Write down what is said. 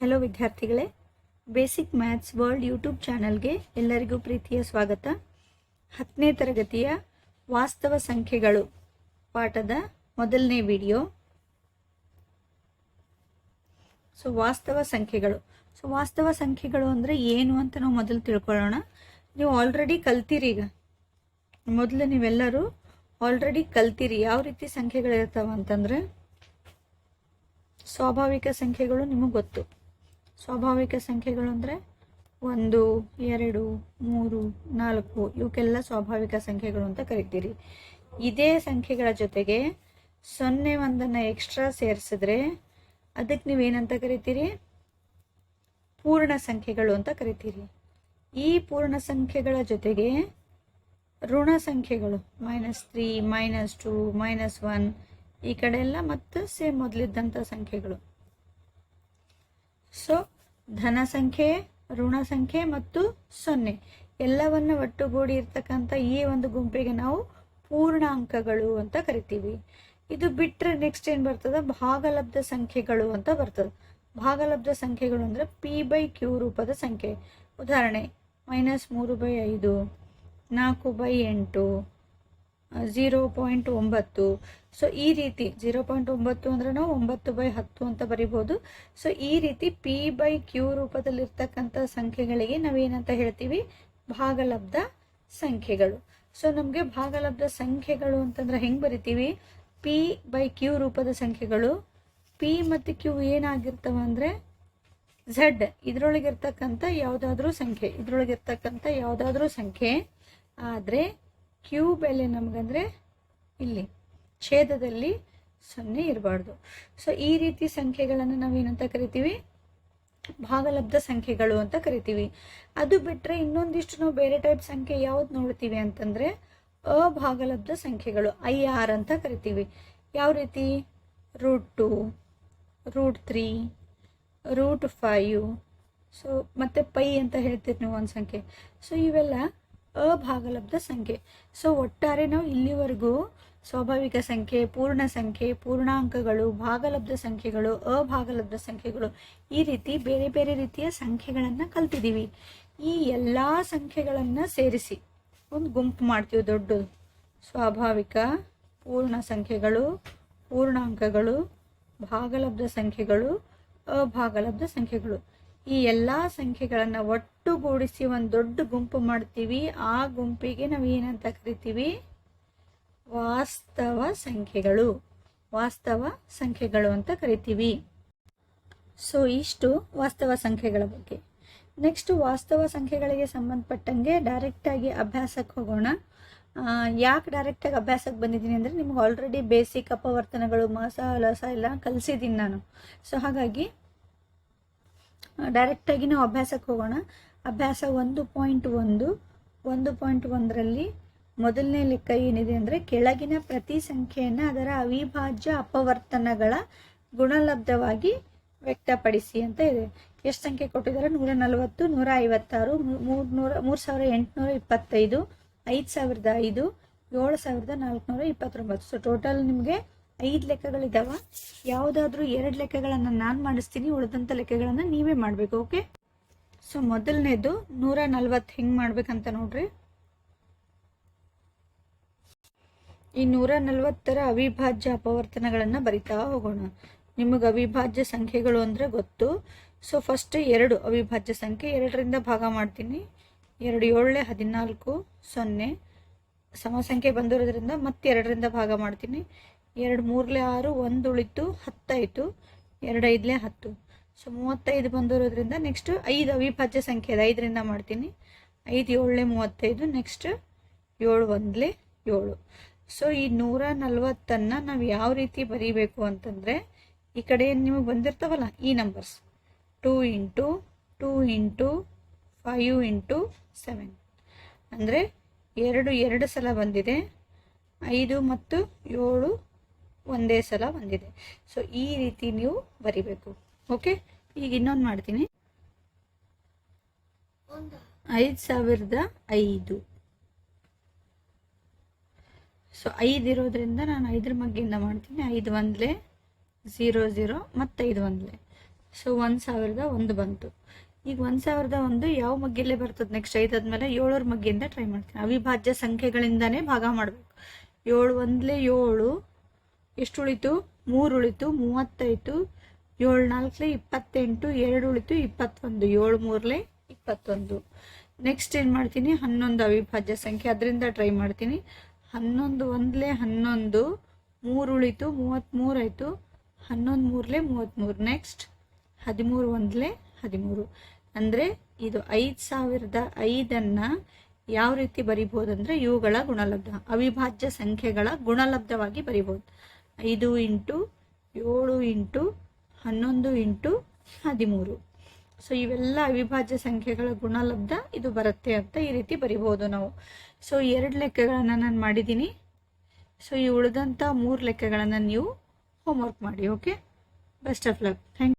Hello ವಿದ್ಯಾರ್ಥಿಗಳೇ, basic maths world YouTube ಚಾನಲ್ಗೆ ಎಲ್ಲರಿಗೂ ಪ್ರೀತಿಯ ಸ್ವಾಗತ. 10ನೇ ತರಗತಿಯ ವಾಸ್ತವ ಸಂಖ್ಯೆಗಳು ಪಾಠದ ಮೊದಲನೇ ವಿಡಿಯೋ. ವಾಸ್ತವ ಸಂಖ್ಯೆಗಳು ಅಂದರೆ ಏನು ಅಂತ ನಾವು ಮೊದಲು ತಿಳ್ಕೊಳ್ಳೋಣ. ನೀವು ಆಲ್ರೆಡಿ ಕಲ್ತಿರಿ. ಈಗ ಮೊದಲು ನೀವೆಲ್ಲರೂ ಆಲ್ರೆಡಿ ಕಲ್ತಿರಿ ಯಾವ ರೀತಿ ಸಂಖ್ಯೆಗಳಿರ್ತಾವ ಅಂತಂದರೆ, ಸ್ವಾಭಾವಿಕ ಸಂಖ್ಯೆಗಳು ನಿಮಗೆ ಗೊತ್ತು. ಸ್ವಾಭಾವಿಕ ಸಂಖ್ಯೆಗಳು ಅಂದರೆ 1, 2, 3, 4 ಇವಕ್ಕೆಲ್ಲ ಸ್ವಾಭಾವಿಕ ಸಂಖ್ಯೆಗಳು ಅಂತ ಕರಿತೀರಿ. ಇದೇ ಸಂಖ್ಯೆಗಳ ಜೊತೆಗೆ 0, 1 ಎಕ್ಸ್ಟ್ರಾ ಸೇರಿಸಿದ್ರೆ ಅದಕ್ಕೆ ನೀವೇನಂತ ಕರಿತೀರಿ? ಪೂರ್ಣ ಸಂಖ್ಯೆಗಳು ಅಂತ ಕರಿತೀರಿ. ಈ ಪೂರ್ಣ ಸಂಖ್ಯೆಗಳ ಜೊತೆಗೆ ಋಣ ಸಂಖ್ಯೆಗಳು -3, -2, -1 ಈ ಕಡೆ ಎಲ್ಲ ಮತ್ತೆ ಸೇಮ್ ಮೊದಲಿದ್ದಂಥ ಸಂಖ್ಯೆಗಳು. ಧನ ಸಂಖ್ಯೆ, ಋಣ ಸಂಖ್ಯೆ ಮತ್ತು 0 ಎಲ್ಲವನ್ನ ಒಟ್ಟುಗೂಡಿ ಇರ್ತಕ್ಕಂಥ ಈ ಒಂದು ಗುಂಪಿಗೆ ನಾವು ಪೂರ್ಣಾಂಕಗಳು ಅಂತ ಕರಿತೀವಿ. ಇದು ಬಿಟ್ಟರೆ ನೆಕ್ಸ್ಟ್ ಏನು ಬರ್ತದೆ? ಭಾಗಲಬ್ಧ ಸಂಖ್ಯೆಗಳು ಅಂತ ಬರ್ತದೆ. ಭಾಗಲಬ್ಧ ಸಂಖ್ಯೆಗಳು ಅಂದರೆ P/Q ರೂಪದ ಸಂಖ್ಯೆ. ಉದಾಹರಣೆ -3/5, 4/8, 0.9. ಈ ರೀತಿ 0.9 ಅಂದ್ರೆ ನಾವು 9/10 ಅಂತ ಬರಿಬೋದು. ಈ ರೀತಿ P/Q ರೂಪದಲ್ಲಿರ್ತಕ್ಕಂಥ ಸಂಖ್ಯೆಗಳಿಗೆ ನಾವೇನಂತ ಹೇಳ್ತೀವಿ? ಭಾಗಲಬ್ಧ ಸಂಖ್ಯೆಗಳು. ನಮಗೆ ಭಾಗಲಬ್ಧ ಸಂಖ್ಯೆಗಳು ಅಂತಂದ್ರೆ ಹೆಂಗೆ ಬರಿತೀವಿ? P/Q ರೂಪದ ಸಂಖ್ಯೆಗಳು. P ಮತ್ತು Q ಏನಾಗಿರ್ತವ ಅಂದರೆ Z ಇದರೊಳಗಿರ್ತಕ್ಕಂಥ ಯಾವುದಾದ್ರೂ ಸಂಖ್ಯೆ ಆದರೆ Q ಬೆಲೆ ನಮಗಂದ್ರೆ ಇಲ್ಲಿ ಛೇದದಲ್ಲಿ 0 ಇರಬಾರ್ದು. ಈ ರೀತಿ ಸಂಖ್ಯೆಗಳನ್ನು ನಾವೇನಂತ ಕರಿತೀವಿ? ಭಾಗಲಬ್ಧ ಸಂಖ್ಯೆಗಳು ಅಂತ ಕರಿತೀವಿ. ಅದು ಬಿಟ್ಟರೆ ಇನ್ನೊಂದಿಷ್ಟು ನಾವು ಬೇರೆ ಟೈಪ್ ಸಂಖ್ಯೆ ಯಾವ್ದು ನೋಡ್ತೀವಿ ಅಂತಂದರೆ ಅಭಾಗಲಬ್ಧ ಸಂಖ್ಯೆಗಳು, IR ಅಂತ ಕರಿತೀವಿ. ಯಾವ ರೀತಿ? √2, √3, √5 ಮತ್ತು ಪೈ ಅಂತ ಹೇಳ್ತೀರಿ ನೀವು ಒಂದು ಸಂಖ್ಯೆ. ಇವೆಲ್ಲ ಅಭಾಗಲಬ್ಧ ಸಂಖ್ಯೆ. ಒಟ್ಟಾರೆ ನಾವು ಇಲ್ಲಿವರೆಗೂ ಸ್ವಾಭಾವಿಕ ಸಂಖ್ಯೆ, ಪೂರ್ಣ ಸಂಖ್ಯೆ, ಪೂರ್ಣಾಂಕಗಳು, ಭಾಗಲಬ್ಧ ಸಂಖ್ಯೆಗಳು, ಅಭಾಗಲಬ್ಧ ಸಂಖ್ಯೆಗಳು ಈ ರೀತಿ ಬೇರೆ ಬೇರೆ ರೀತಿಯ ಸಂಖ್ಯೆಗಳನ್ನು ಕಲ್ತಿದ್ದೀವಿ. ಈ ಎಲ್ಲ ಸಂಖ್ಯೆಗಳನ್ನು ಸೇರಿಸಿ ಒಂದು ಗುಂಪು ಮಾಡ್ತೀವಿ ದೊಡ್ಡದು. ಸ್ವಾಭಾವಿಕ, ಪೂರ್ಣ ಸಂಖ್ಯೆಗಳು, ಪೂರ್ಣಾಂಕಗಳು, ಭಾಗಲಬ್ಧ ಸಂಖ್ಯೆಗಳು, ಅಭಾಗಲಬ್ಧ ಸಂಖ್ಯೆಗಳು ಈ ಎಲ್ಲ ಸಂಖ್ಯೆಗಳನ್ನು ಒಟ್ಟುಗೂಡಿಸಿ ಒಂದು ದೊಡ್ಡ ಗುಂಪು ಮಾಡ್ತೀವಿ. ಆ ಗುಂಪಿಗೆ ನಾವು ಏನಂತ ಕರಿತೀವಿ? ವಾಸ್ತವ ಸಂಖ್ಯೆಗಳು ಅಂತ ಕರಿತೀವಿ. ಇಷ್ಟು ವಾಸ್ತವ ಸಂಖ್ಯೆಗಳ ಬಗ್ಗೆ. ನೆಕ್ಸ್ಟ್ ವಾಸ್ತವ ಸಂಖ್ಯೆಗಳಿಗೆ ಸಂಬಂಧಪಟ್ಟಂಗೆ ಡೈರೆಕ್ಟಾಗಿ ಅಭ್ಯಾಸಕ್ಕೆ ಹೋಗೋಣ. ಯಾಕೆ ಡೈರೆಕ್ಟಾಗಿ ಅಭ್ಯಾಸಕ್ಕೆ ಬಂದಿದ್ದೀನಿ ಅಂದರೆ, ನಿಮ್ಗೆ ಆಲ್ರೆಡಿ ಬೇಸಿಕ್ ಅಪವರ್ತನಗಳು, ಮಸ, ಲಸ ಎಲ್ಲ ಕಲಿಸಿದ್ದೀನಿ ನಾನು. ಹಾಗಾಗಿ ಡೈರೆಕ್ಟಾಗಿ ನಾವು ಅಭ್ಯಾಸಕ್ಕೆ ಹೋಗೋಣ. ಅಭ್ಯಾಸ 1.1ರಲ್ಲಿ ಮೊದಲನೇ ಲೆಕ್ಕ ಏನಿದೆ ಅಂದರೆ, ಕೆಳಗಿನ ಪ್ರತಿ ಸಂಖ್ಯೆಯನ್ನು ಅದರ ಅವಿಭಾಜ್ಯ ಅಪವರ್ತನಗಳ ಗುಣಲಬ್ಧವಾಗಿ ವ್ಯಕ್ತಪಡಿಸಿ ಅಂತ ಇದೆ. ಎಷ್ಟು ಸಂಖ್ಯೆ ಕೊಟ್ಟಿದ್ದಾರೆ? 140, 156, 3825, 5005, 7429. ಟೋಟಲ್ ನಿಮಗೆ 5 ಲೆಕ್ಕಗಳಿದ್ದಾವೆ. ಯಾವುದಾದ್ರೂ 2 ಲೆಕ್ಕಗಳನ್ನು ನಾನು ಮಾಡಿಸ್ತೀನಿ, ಉಳಿದಂಥ ಲೆಕ್ಕಗಳನ್ನು ನೀವೇ ಮಾಡಬೇಕು. ಓಕೆ? ಮೊದಲನೇದು 140 ಹೆಂಗೆ ಮಾಡ್ಬೇಕಂತ ನೋಡ್ರಿ. ಈ 140ರ ಅವಿಭಾಜ್ಯ ಅಪವರ್ತನಗಳನ್ನು ಬರಿತಾ ಹೋಗೋಣ. ನಿಮಗೆ ಅವಿಭಾಜ್ಯ ಸಂಖ್ಯೆಗಳು ಅಂದರೆ ಗೊತ್ತು. ಫಸ್ಟ್ 2 ಅವಿಭಾಜ್ಯ ಸಂಖ್ಯೆ, 2ರಿಂದ ಭಾಗ ಮಾಡ್ತೀನಿ. 2 7 14, 0 ಸಮ ಸಂಖ್ಯೆ ಬಂದಿರೋದ್ರಿಂದ ಮತ್ತೆ 2ರಿಂದ ಭಾಗ ಮಾಡ್ತೀನಿ. 2 3 6, 1 ಉಳಿತು, 10 ಆಯಿತು. 2 5 10. 35 ಬಂದಿರೋದ್ರಿಂದ ನೆಕ್ಸ್ಟ್ 5 ಅವಿಭಾಜ್ಯ ಸಂಖ್ಯೆ ಇದೆ, 5ರಿಂದ ಮಾಡ್ತೀನಿ. 5 7 35, ನೆಕ್ಸ್ಟ್ 7 1 7. ಈ 140ಅನ್ನು ನಾವು ಯಾವ ರೀತಿ ಬರೀಬೇಕು ಅಂತಂದರೆ, ಈ ಕಡೆ ನಿಮಗೆ ಬಂದಿರ್ತಾವಲ್ಲ ಈ ನಂಬರ್ಸ್, 2 × 2 × 5 × 7 ಅಂದರೆ 2 ಸಲ ಬಂದಿದೆ, 5 ಮತ್ತು 7 ಒಂದೇ ಸಲ ಬಂದಿದೆ. ಈ ರೀತಿ ನೀವು ಬರಿಬೇಕು. ಓಕೆ? ಈಗ ಇನ್ನೊಂದು ಮಾಡ್ತೀನಿ. 5005. 5 ಇರೋದ್ರಿಂದ ನಾನು 5ರ ಮಗ್ಗಿಂದ ಮಾಡ್ತೀನಿ. 5 1 0 0 ಮತ್ತು 5 1. ಸೊ 1001 ಬಂತು. ಈಗ 1001 ಯಾವ ಮಗ್ಗಿಲ್ಲೇ ಬರ್ತದೆ ನೆಕ್ಸ್ಟ್ 5 ಆದ್ಮೇಲೆ 7ರ ಮಗ್ಗಿಂದ ಟ್ರೈ ಮಾಡ್ತೀನಿ. ಅವಿಭಾಜ್ಯ ಸಂಖ್ಯೆಗಳಿಂದಾನೇ ಭಾಗ ಮಾಡಬೇಕು. 7 1 7, ಎಷ್ಟು ಉಳಿತು? 3 ಉಳಿತು, 30 7 4 28, 2 ಉಳಿತು 21, 7 3 21. ನೆಕ್ಸ್ಟ್ ಏನು ಮಾಡ್ತೀನಿ? 11 ಅವಿಭಾಜ್ಯ ಸಂಖ್ಯೆ, ಅದರಿಂದ ಟ್ರೈ ಮಾಡ್ತೀನಿ. 11 1 11, 3 ಉಳಿತು 33 ಆಯಿತು, 11 3 33. ನೆಕ್ಸ್ಟ್ 13 1 13. ಅಂದರೆ ಇದು 5005 ಯಾವ ರೀತಿ ಬರಿಬೋದು ಅಂದರೆ ಇವುಗಳ ಗುಣಲಬ್ಧ, ಅವಿಭಾಜ್ಯ ಸಂಖ್ಯೆಗಳ ಗುಣಲಬ್ಧವಾಗಿ ಬರಿಬೋದು. 5 ಇಂಟು 7 ಇಂಟು 11 ಇಂಟು 13. ಸೊ ಇವೆಲ್ಲ ಅವಿಭಾಜ್ಯ ಸಂಖ್ಯೆಗಳ ಗುಣಲಬ್ಧ ಇದು ಬರುತ್ತೆ ಅಂತ ಈ ರೀತಿ ಬರಿಬೋದು ನಾವು. ಸೊ 2 ಲೆಕ್ಕಗಳನ್ನು ನಾನು ಮಾಡಿದ್ದೀನಿ. ಸೊ ಈ ಉಳಿದಂಥ 3 ಲೆಕ್ಕಗಳನ್ನು ನೀವು ಹೋಮ್ವರ್ಕ್ ಮಾಡಿ. Okay, best of luck. Thank you.